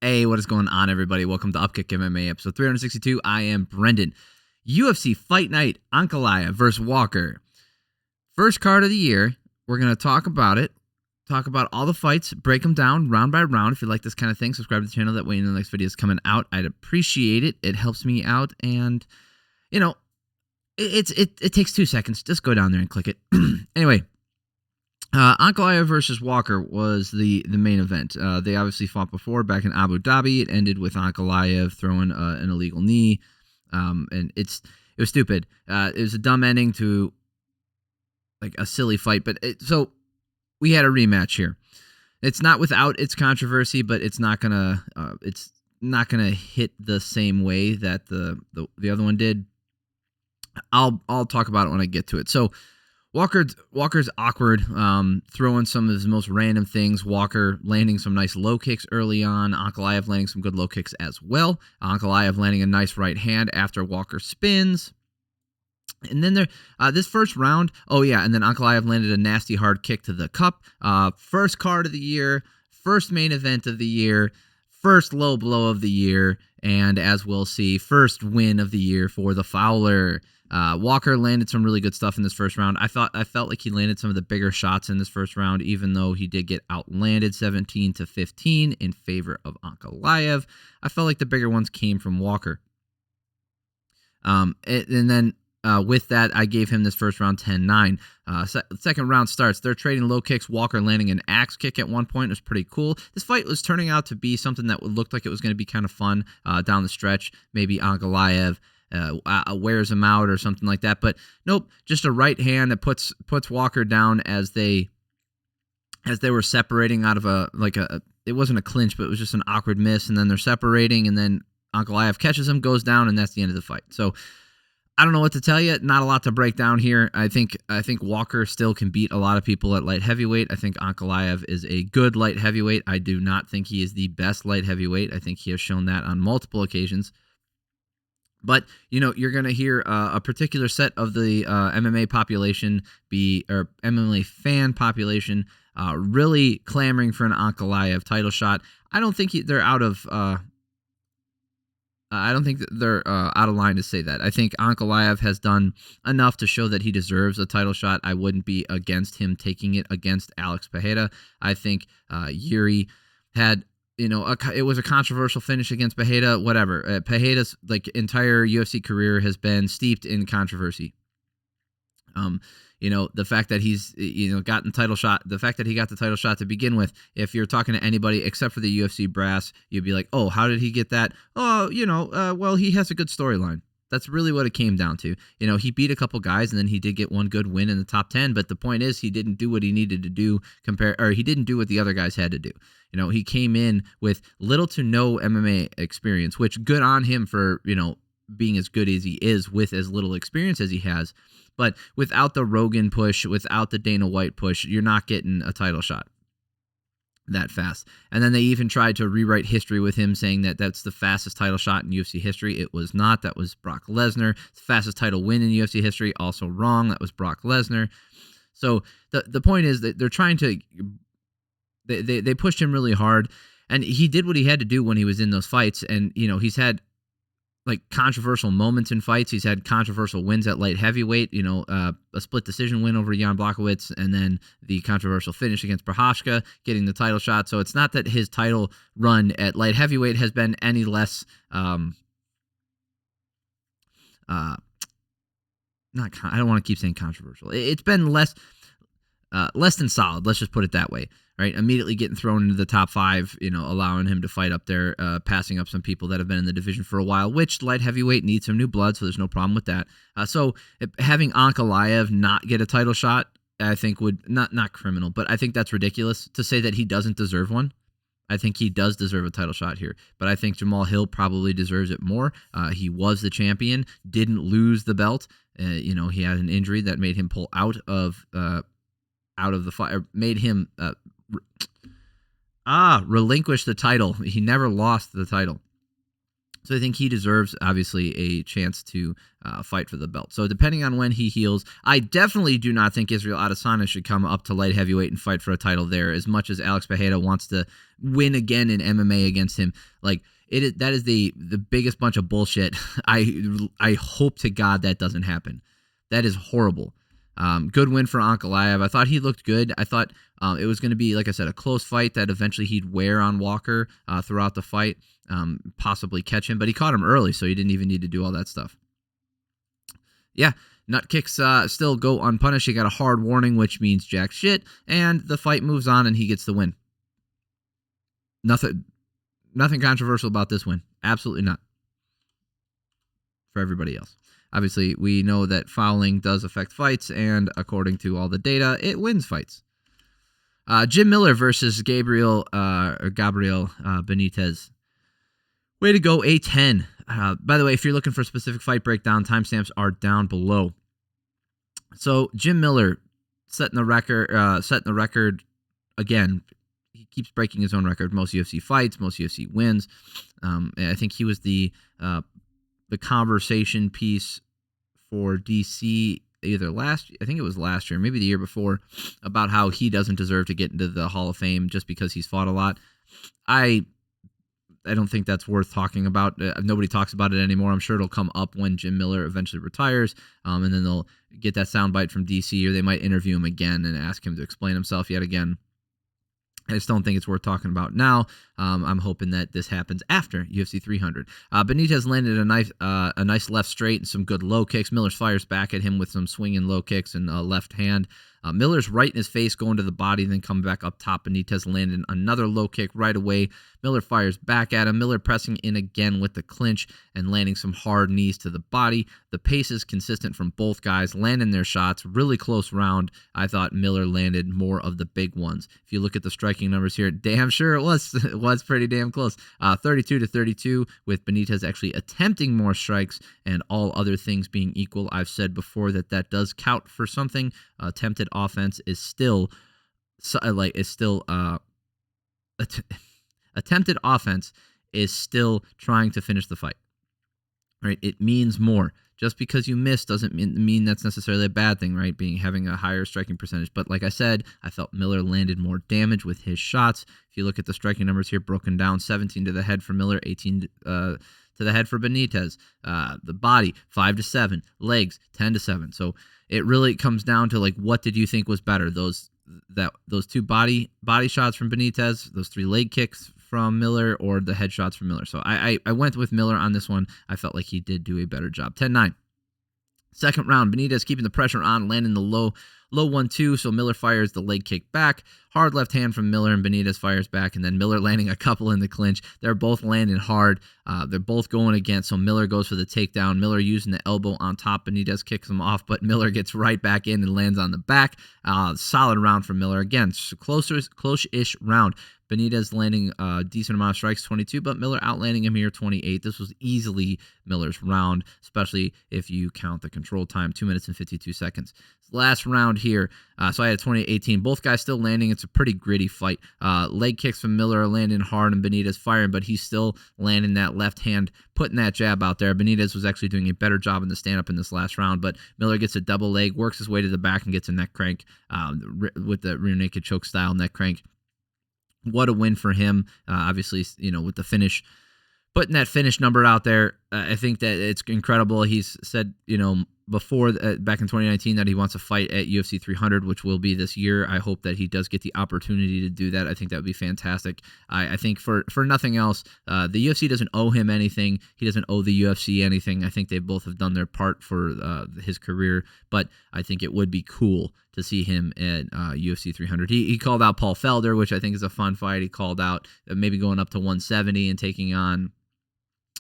Hey, what is going on, everybody? Welcome to Upkick MMA, episode 362. I am Brendan. UFC Fight Night, Ankalaev versus Walker. First card of the year. We're going to talk about it, talk about all the fights, break them down round by round. If you like this kind of thing, subscribe to the channel. That way, when the next video is coming out, I'd appreciate it. It helps me out, and, you know, it takes 2 seconds. Just go down there and click it. Anyway. Ankalaev versus Walker was the main event. They obviously fought before back in Abu Dhabi. It ended with Ankalaev throwing an illegal knee, and it was stupid. It was a dumb ending to like a silly fight. But so we had a rematch here. It's not without its controversy, but it's not gonna hit the same way that the other one did. I'll talk about it when I get to it. So. Walker's awkward, throwing some of his most random things. Walker landing some nice low kicks early on. Ankalaev landing some good low kicks as well. Ankalaev landing a nice right hand after Walker spins. And then this first round, and then Ankalaev landed a nasty hard kick to the cup. First card of the year, first main event of the year, first low blow of the year, and as we'll see, first win of the year for the Fowler. Walker landed some really good stuff in this first round. I felt like he landed some of the bigger shots in this first round, even though he did get outlanded 17-15 in favor of Ankalaev. I felt like the bigger ones came from Walker. And then with that, I gave him this first round 10-9. Second round starts. They're trading low kicks. Walker landing an axe kick at one point. It was pretty cool. This fight was turning out to be something that looked like it was going to be kind of fun down the stretch. Maybe Ankalaev wears him out or something like that, but nope, just a right hand that puts Walker down as they were separating out of it wasn't a clinch, but it was just an awkward miss, and then they're separating, and then Ankalaev catches him, goes down, and that's the end of the fight. So I don't know what to tell you. Not a lot to break down here. I think Walker still can beat a lot of people at light heavyweight. I think Ankalaev is a good light heavyweight. I do not think he is the best light heavyweight. I think he has shown that on multiple occasions. But, you're going to hear a particular set of the MMA population MMA fan population really clamoring for an Ankalaev title shot. I don't think they're out of line to say that. I think Ankalaev has done enough to show that he deserves a title shot. I wouldn't be against him taking it against Alex Pereira. I think Yuri had... it was a controversial finish against Pereira, whatever. Pereira's entire UFC career has been steeped in controversy. The fact that he's, gotten title shot, the fact that he got the title shot to begin with, if you're talking to anybody except for the UFC brass, you'd be like, oh, how did he get that? Oh, well, he has a good storyline. That's really what it came down to. He beat a couple guys, and then he did get one good win in the top 10. But the point is, he didn't do what he needed to do he didn't do what the other guys had to do. He came in with little to no MMA experience, which good on him for, being as good as he is with as little experience as he has. But without the Rogan push, without the Dana White push, you're not getting a title shot that fast. And then they even tried to rewrite history with him, saying that that's the fastest title shot in UFC history. It was not. That was Brock Lesnar. The fastest title win in UFC history, also wrong. That was Brock Lesnar. So the point is that they're trying to they pushed him really hard, and he did what he had to do when he was in those fights. And he's had controversial moments in fights. He's had controversial wins at light heavyweight, a split decision win over Jan Blachowicz, and then the controversial finish against Prochazka, getting the title shot. So it's not that his title run at light heavyweight has been any less, I don't want to keep saying controversial. It's been less than solid. Let's just put it that way. Right, immediately getting thrown into the top 5, allowing him to fight up there, passing up some people that have been in the division for a while, which light heavyweight needs some new blood, so there's no problem with that. So having Ankalaev not get a title shot, I think would, not criminal, but I think that's ridiculous to say that he doesn't deserve one. I think he does deserve a title shot here, but I think Jamal Hill probably deserves it more. He was the champion, didn't lose the belt. He had an injury that made him pull out of the fight, made him... relinquish the title. He never lost the title. So I think he deserves, obviously, a chance to fight for the belt. So depending on when he heals, I definitely do not think Israel Adesanya should come up to light heavyweight and fight for a title there. As much as Alex Pereira wants to win again in MMA against him, like that is the biggest bunch of bullshit. I hope to God that doesn't happen. That is horrible. Good win for Ankalaev. I thought he looked good. I thought it was going to be, like I said, a close fight that eventually he'd wear on Walker throughout the fight, possibly catch him. But he caught him early, so he didn't even need to do all that stuff. Yeah, nut kicks still go unpunished. He got a hard warning, which means jack shit, and the fight moves on, and he gets the win. Nothing controversial about this win. Absolutely not. For everybody else. Obviously, we know that fouling does affect fights, and according to all the data, it wins fights. Jim Miller versus Gabriel Benitez. Way to go, A10. By the way, if you're looking for a specific fight breakdown, timestamps are down below. So Jim Miller setting the record again. He keeps breaking his own record. Most UFC fights, most UFC wins. I think he was the conversation piece for DC I think it was last year, maybe the year before, about how he doesn't deserve to get into the Hall of Fame just because he's fought a lot. I don't think that's worth talking about. Nobody talks about it anymore. I'm sure it'll come up when Jim Miller eventually retires, and then they'll get that soundbite from DC, or they might interview him again and ask him to explain himself yet again. I just don't think it's worth talking about now. I'm hoping that this happens after UFC 300. Benitez landed a nice left straight and some good low kicks. Miller fires back at him with some swinging low kicks and left hand. Miller's right in his face, going to the body, then come back up top. Benitez landed another low kick right away. Miller fires back at him. Miller pressing in again with the clinch and landing some hard knees to the body. The pace is consistent from both guys, landing their shots. Really close round. I thought Miller landed more of the big ones. If you look at the striking numbers here, damn sure it was. It was pretty damn close. 32-32, with Benitez actually attempting more strikes, and all other things being equal. I've said before that does count for something. Attempted offense is still attempted offense is still trying to finish the fight. Right? It means more. Just because you miss doesn't mean that's necessarily a bad thing, right? Having a higher striking percentage. But like I said, I felt Miller landed more damage with his shots. If you look at the striking numbers here, broken down, 17 to the head for Miller, 18 to the head for Benitez. The body, 5-7. Legs, 10-7. So it really comes down to, like, what did you think was better? Those two body shots from Benitez, those 3 leg kicks from Miller, or the headshots from Miller. So I went with Miller on this one. I felt like he did do a better job. 10-9. Second round, Benitez keeping the pressure on, landing the low 1-2. So Miller fires the leg kick back. Hard left hand from Miller, and Benitez fires back, and then Miller landing a couple in the clinch. They're both landing hard. They're both going against, so Miller goes for the takedown. Miller using the elbow on top. Benitez kicks him off, but Miller gets right back in and lands on the back. Solid round from Miller. Again, close-ish round. Benitez landing a decent amount of strikes, 22, but Miller outlanding him here, 28. This was easily Miller's round, especially if you count the control time, 2 minutes and 52 seconds. Last round here, so I had 28-18. Both guys still landing. It's a pretty gritty fight. Leg kicks from Miller are landing hard, and Benitez firing, but he's still landing that left hand, putting that jab out there. Benitez was actually doing a better job in the stand-up in this last round, but Miller gets a double leg, works his way to the back, and gets a neck crank with the rear naked choke style neck crank. What a win for him. Obviously, with the finish, putting that finish number out there, I think that it's incredible. He's said, before, back in 2019, that he wants to fight at UFC 300, which will be this year. I hope that he does get the opportunity to do that. I think that would be fantastic. I think for nothing else, the UFC doesn't owe him anything. He doesn't owe the UFC anything. I think they both have done their part for his career, but I think it would be cool to see him at UFC 300. He called out Paul Felder, which I think is a fun fight. He called out maybe going up to 170 and taking on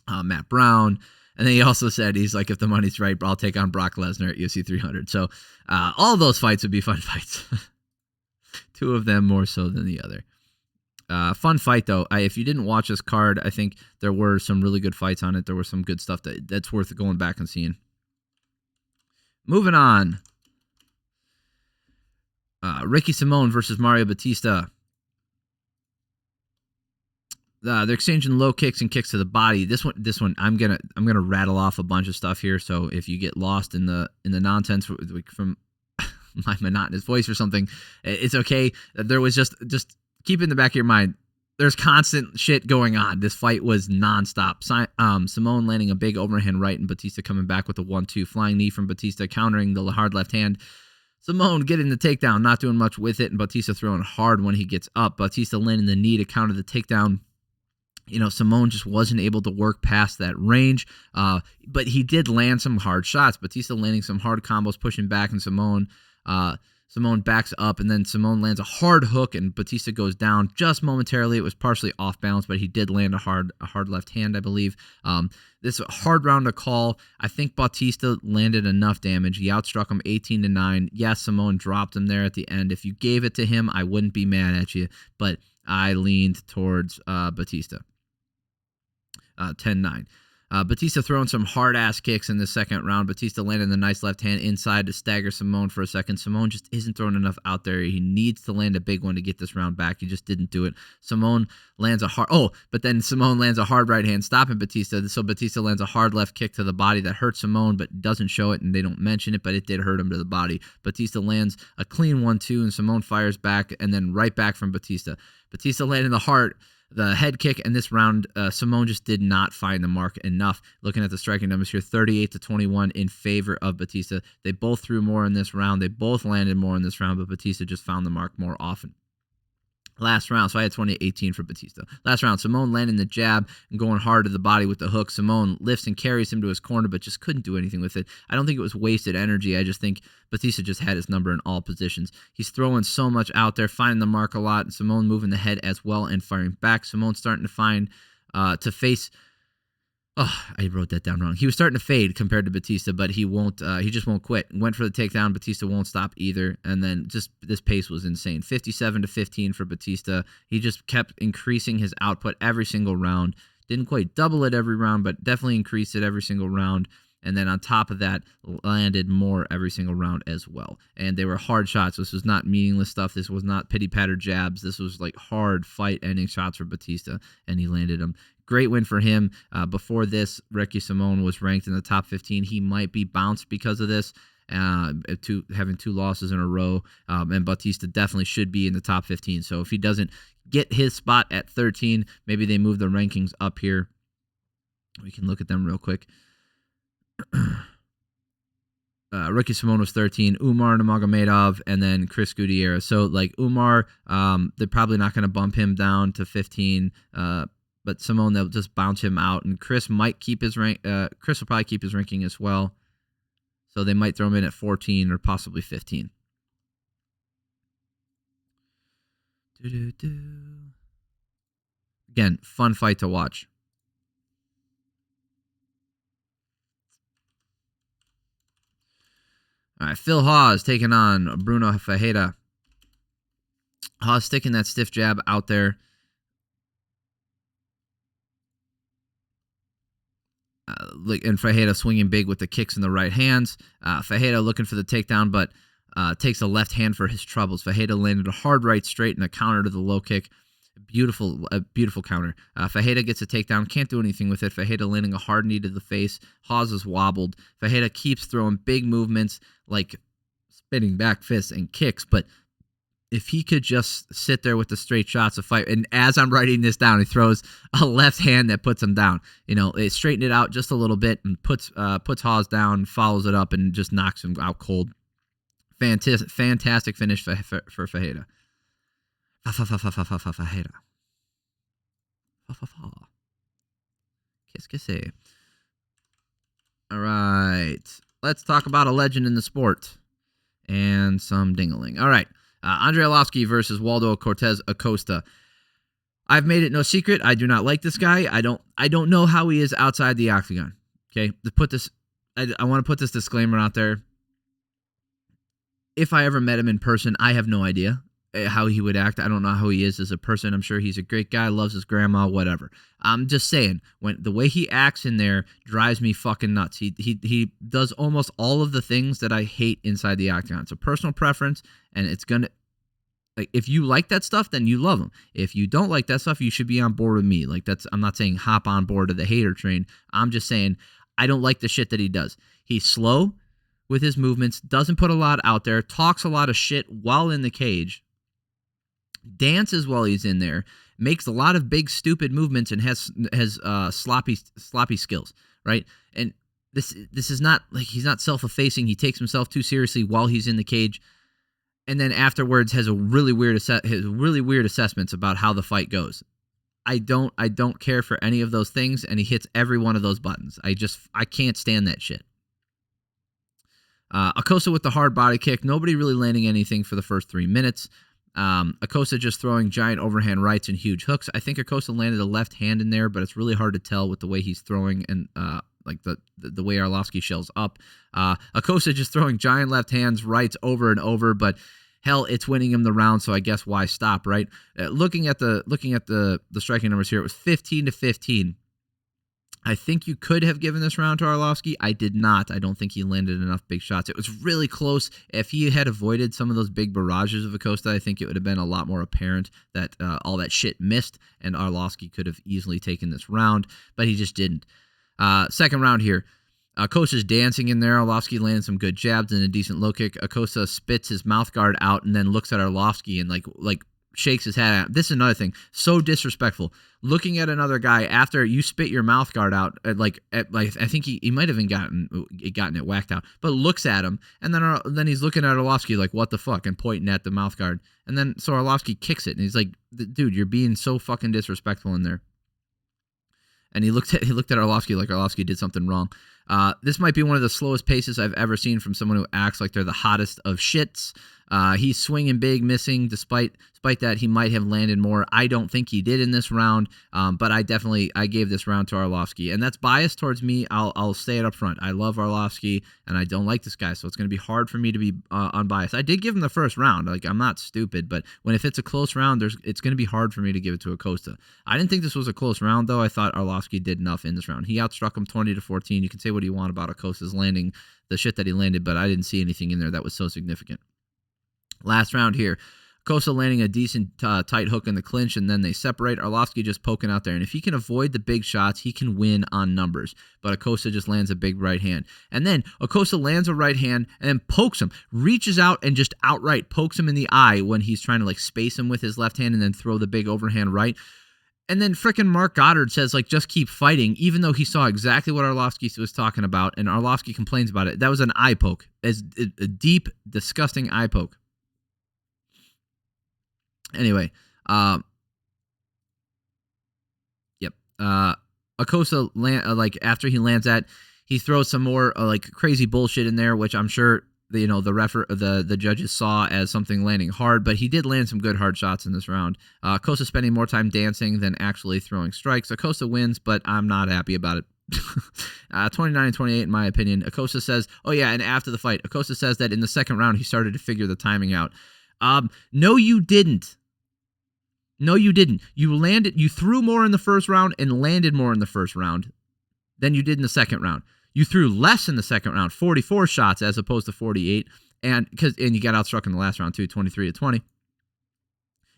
Matt Brown. And then he also said, he's like, if the money's right, I'll take on Brock Lesnar at UFC 300. So all those fights would be fun fights. 2 of them more so than the other. Fun fight, though. If you didn't watch this card, I think there were some really good fights on it. There was some good stuff that's worth going back and seeing. Moving on. Ricky Simón versus Mario Bautista. They're exchanging low kicks and kicks to the body. This one, I'm gonna rattle off a bunch of stuff here. So if you get lost in the nonsense from my monotonous voice or something, it's okay. There was just keep in the back of your mind. There's constant shit going on. This fight was nonstop. Simone landing a big overhand right and Bautista coming back with a 1-2 flying knee from Bautista, countering the hard left hand. Simone getting the takedown, not doing much with it, and Bautista throwing hard when he gets up. Bautista landing the knee to counter the takedown. Simone just wasn't able to work past that range, but he did land some hard shots. Bautista landing some hard combos, pushing back, and Simone backs up, and then Simone lands a hard hook, and Bautista goes down just momentarily. It was partially off balance, but he did land a hard left hand, I believe. This hard round to call. I think Bautista landed enough damage. He outstruck him 18-9. Yes, Simone dropped him there at the end. If you gave it to him, I wouldn't be mad at you, but I leaned towards Bautista. 10-9. Bautista throwing some hard-ass kicks in the second round. Bautista landing the nice left hand inside to stagger Simone for a second. Simone just isn't throwing enough out there. He needs to land a big one to get this round back. He just didn't do it. Simone lands a hard... but then Simone lands a hard right hand stopping Bautista. So Bautista lands a hard left kick to the body that hurts Simone but doesn't show it, and they don't mention it, but it did hurt him to the body. Bautista lands a clean 1-2, and Simone fires back, and then right back from Bautista. Bautista landing the head kick, and this round, Simone just did not find the mark enough. Looking at the striking numbers here, 38-21 in favor of Bautista. They both threw more in this round. They both landed more in this round, but Bautista just found the mark more often. Last round, so I had 20-18 for Bautista. Last round, Simone landing the jab and going hard to the body with the hook. Simone lifts and carries him to his corner, but just couldn't do anything with it. I don't think it was wasted energy. I just think Bautista just had his number in all positions. He's throwing so much out there, finding the mark a lot, and Simone moving the head as well and firing back. Simone starting to face... Oh, I wrote that down wrong. He was starting to fade compared to Bautista, but he won't. He just won't quit. Went for the takedown. Bautista won't stop either. And then just this pace was insane. 57-15 for Bautista. He just kept increasing his output every single round. Didn't quite double it every round, but definitely increased it every single round. And then on top of that, landed more every single round as well. And they were hard shots. This was not meaningless stuff. This was not pity-patter jabs. This was like hard fight-ending shots for Bautista, and he landed them. Great win for him. Before this, Ricky Simone was ranked in the top 15. He might be bounced because of this, having two losses in a row. And Bautista definitely should be in the top 15. So if he doesn't get his spot at 13, maybe they move the rankings up here. We can look at them real quick. Ricky Simone was 13, Umar Nurmagomedov, and then Chris Gutierrez. So like Umar, they're probably not going to bump him down to 15. But Simone, they'll just bounce him out, and Chris might keep his rank. Chris will probably keep his ranking as well, so they might throw him in at 14 or possibly 15. Again, fun fight to watch. All right, Phil Hawes taking on Brunno Ferreira. Hawes sticking that stiff jab out there. And Ferreira swinging big with the kicks in the right hands. Ferreira looking for the takedown, but takes a left hand for his troubles. Ferreira landed a hard right straight and a counter to the low kick. Beautiful counter. Ferreira gets a takedown, can't do anything with it. Ferreira landing a hard knee to the face. Hawes is wobbled. Ferreira keeps throwing big movements like spinning back fists and kicks, but if he could just sit there with the straight shots of fight, and as I'm writing this down, he throws a left hand that puts him down. It straightened it out just a little bit and puts Hawes down, follows it up, and just knocks him out cold. Fantastic finish for Ferreira. Ferreira. Qu'est-ce que c'est? All right. Let's talk about a legend in the sport and some ding-a-ling. All right. Andrei Arlovski versus Waldo Cortes-Acosta. I've made it no secret. I do not like this guy. I don't know how he is outside the octagon. Okay. I want to put this disclaimer out there. If I ever met him in person, I have no idea how he would act. I don't know how he is as a person. I'm sure he's a great guy, loves his grandma, whatever. I'm just saying, when the way he acts in there drives me fucking nuts. He does almost all of the things that I hate inside the octagon. It's a personal preference, and Like, if you like that stuff, then you love him. If you don't like that stuff, you should be on board with me. Like, I'm not saying hop on board to the hater train. I'm just saying I don't like the shit that he does. He's slow with his movements, doesn't put a lot out there, talks a lot of shit while in the cage, dances while he's in there, makes a lot of big stupid movements, and has sloppy skills, right? And this is not like, he's not self-effacing. He takes himself too seriously while he's in the cage, and then afterwards has really weird assessments about how the fight goes. I don't care for any of those things, and he hits every one of those buttons. I can't stand that shit. Acosta with the hard body kick. Nobody really landing anything for the first 3 minutes. Acosta just throwing giant overhand rights and huge hooks. I think Acosta landed a left hand in there, but it's really hard to tell with the way he's throwing and like the way Arlovski shells up. Acosta just throwing giant left hands, rights over and over, but hell, it's winning him the round, so I guess why stop, right? Looking at the striking numbers here, it was 15-15. I think you could have given this round to Arlovski. I did not. I don't think he landed enough big shots. It was really close. If he had avoided some of those big barrages of Acosta, I think it would have been a lot more apparent that all that shit missed, and Arlovski could have easily taken this round, but he just didn't. Second round here. Acosta's dancing in there. Arlovski landed some good jabs and a decent low kick. Acosta spits his mouth guard out and then looks at Arlovski and like shakes his head at. This is another thing. So disrespectful. Looking at another guy after you spit your mouth guard out, I think he might have even gotten it whacked out, but looks at him, and then he's looking at Arlovski like, what the fuck, and pointing at the mouth guard. And then so Arlovski kicks it, and he's like, dude, you're being so fucking disrespectful in there. And he looked at Arlovski like Arlovski did something wrong. This might be one of the slowest paces I've ever seen from someone who acts like they're the hottest of shits. He's swinging big, missing. Despite that, he might have landed more. I don't think he did in this round, but I gave this round to Arlovski, and that's biased towards me. I'll say it up front. I love Arlovski, and I don't like this guy, so it's going to be hard for me to be unbiased. I did give him the first round. Like, I'm not stupid, but if it's a close round, it's going to be hard for me to give it to Acosta. I didn't think this was a close round, though. I thought Arlovski did enough in this round. He outstruck him 20-14. You can say what you want about Acosta's landing, the shit that he landed, but I didn't see anything in there that was so significant. Last round here. Acosta landing a decent tight hook in the clinch, and then they separate. Arlovski just poking out there. And if he can avoid the big shots, he can win on numbers. But Acosta just lands a big right hand. And then Acosta lands a right hand and then pokes him, reaches out and just outright pokes him in the eye when he's trying to like space him with his left hand and then throw the big overhand right. And then frickin' Mark Goddard says, like, just keep fighting, even though he saw exactly what Arlovski was talking about, and Arlovski complains about it. That was an eye poke. It's a deep, disgusting eye poke. Anyway, Acosta after he lands that, he throws some more like crazy bullshit in there, which I'm sure the judges saw as something landing hard, but he did land some good hard shots in this round. Acosta spending more time dancing than actually throwing strikes. Acosta wins, but I'm not happy about it. 29-28 in my opinion. Acosta says, oh yeah, and after the fight, Acosta says that in the second round he started to figure the timing out. No, you didn't. No, you didn't. You threw more in the first round and landed more in the first round than you did in the second round. You threw less in the second round, 44 shots as opposed to 48, and you got outstruck in the last round too, 23-20.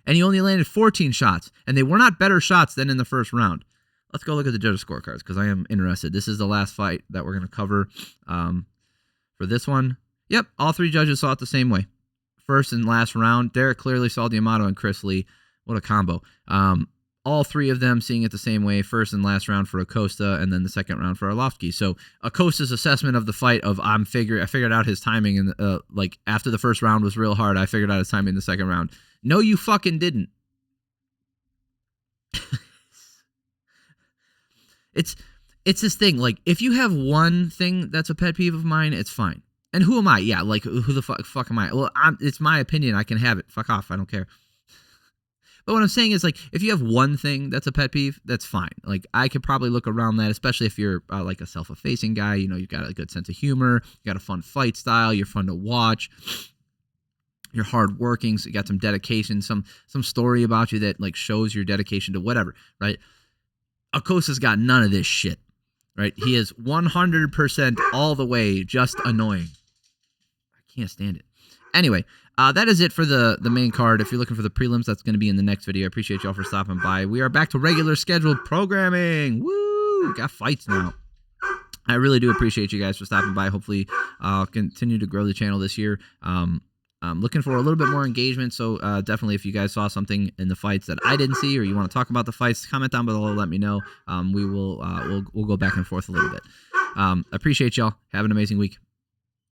And you only landed 14 shots, and they were not better shots than in the first round. Let's go look at the judges' scorecards because I am interested. This is the last fight that we're going to cover for this one. Yep, all three judges saw it the same way. First and last round, Derek clearly saw D'Amato and Chris Lee. What a combo. All three of them seeing it the same way, first and last round for Acosta, and then the second round for Arlovski. So Acosta's assessment of the fight of I figured out his timing, and like after the first round was real hard, I figured out his timing in the second round. No, you fucking didn't. It's this thing, like, if you have one thing that's a pet peeve of mine, it's fine. And who am I? Yeah, like, who the fuck am I? Well, it's my opinion. I can have it. Fuck off. I don't care. But what I'm saying is, like, if you have one thing that's a pet peeve, that's fine. Like, I could probably look around that, especially if you're like a self-effacing guy. You know, you've got a good sense of humor. You got a fun fight style. You're fun to watch. You're hardworking. So you got some dedication, some story about you that, like, shows your dedication to whatever, right? Acosta's got none of this shit, right? He is 100% all the way just annoying. I can't stand it. Anyway, That is it for the main card. If you're looking for the prelims, that's going to be in the next video. I appreciate y'all for stopping by. We are back to regular scheduled programming. Woo! Got fights now. I really do appreciate you guys for stopping by. Hopefully, I'll continue to grow the channel this year. I'm looking for a little bit more engagement, so definitely if you guys saw something in the fights that I didn't see or you want to talk about the fights, comment down below, let me know. We'll go back and forth a little bit. Appreciate y'all. Have an amazing week.